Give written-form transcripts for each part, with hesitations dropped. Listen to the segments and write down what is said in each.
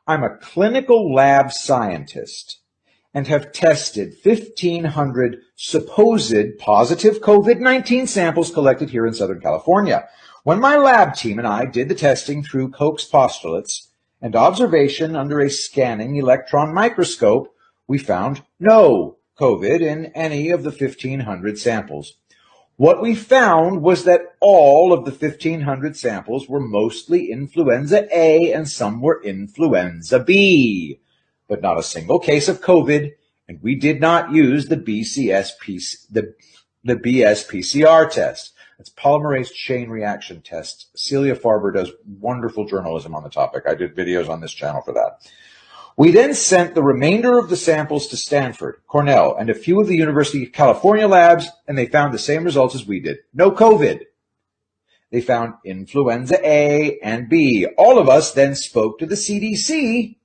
I'm a clinical lab scientist and have tested 1,500 supposed positive COVID-19 samples collected here in Southern California. When my lab team and I did the testing through hoax postulates and observation under a scanning electron microscope, we found no COVID in any of the 1,500 samples. What we found was that all of the 1,500 samples were mostly influenza A and some were influenza B, but not a single case of COVID, and we did not use the BS-PCR test. It's polymerase chain reaction test. Celia Farber does wonderful journalism on the topic. I did videos on this channel for that. We then sent the remainder of the samples to Stanford, Cornell, and a few of the University of California labs, and they found the same results as we did. No COVID. They found influenza A and B. All of us then spoke to the CDC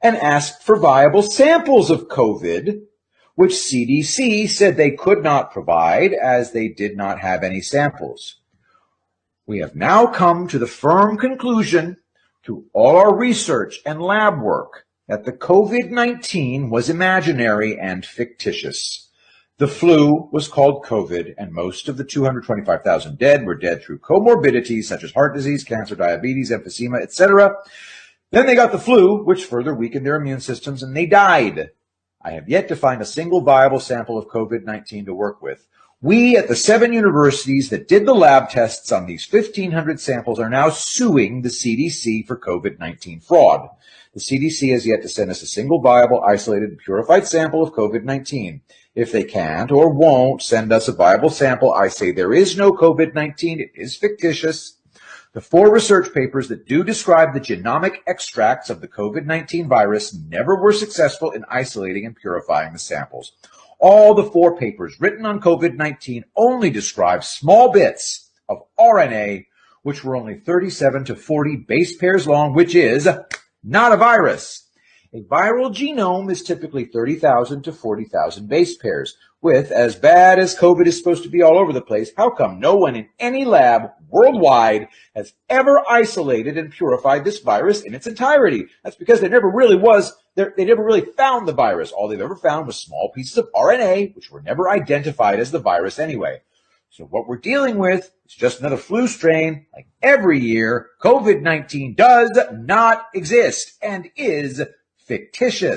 and asked for viable samples of COVID, which CDC said they could not provide as they did not have any samples. We have now come to the firm conclusion through all our research and lab work that the COVID-19 was imaginary and fictitious. The flu was called COVID, and most of the 225,000 dead were dead through comorbidities such as heart disease, cancer, diabetes, emphysema, etc. Then they got the flu, which further weakened their immune systems, and they died. I have yet to find a single viable sample of COVID-19 to work with. We at the 7 universities that did the lab tests on these 1,500 samples are now suing the CDC for COVID-19 fraud. The CDC has yet to send us a single viable, isolated, and purified sample of COVID-19. If they can't or won't send us a viable sample, I say there is no COVID-19. It is fictitious. The 4 research papers that do describe the genomic extracts of the COVID-19 virus never were successful in isolating and purifying the samples. All the 4 papers written on COVID-19 only describe small bits of RNA, which were only 37 to 40 base pairs long, which is not a virus. A viral genome is typically 30,000 to 40,000 base pairs. With as bad as COVID is supposed to be all over the place, how come no one in any lab worldwide has ever isolated and purified this virus in its entirety? That's because they never really found the virus. All they've ever found was small pieces of RNA, which were never identified as the virus anyway. So what we're dealing with is just another flu strain. Like every year, COVID-19 does not exist and is fictitious.